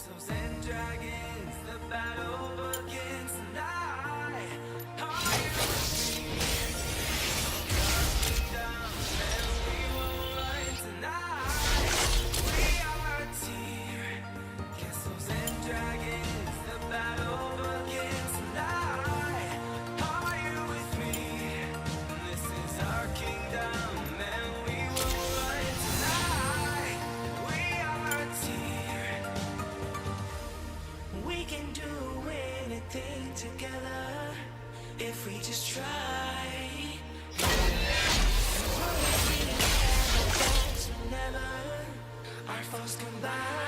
Castles and dragons, the battle begins tonight. Are you with me? Kingdom, and we will run tonight. We are a team. Castles and dragons, the battle begins tonight. Are you with me? This is our kingdom, and we will run tonight. We are a team. We can do anything together if we just try. Never our foes combine.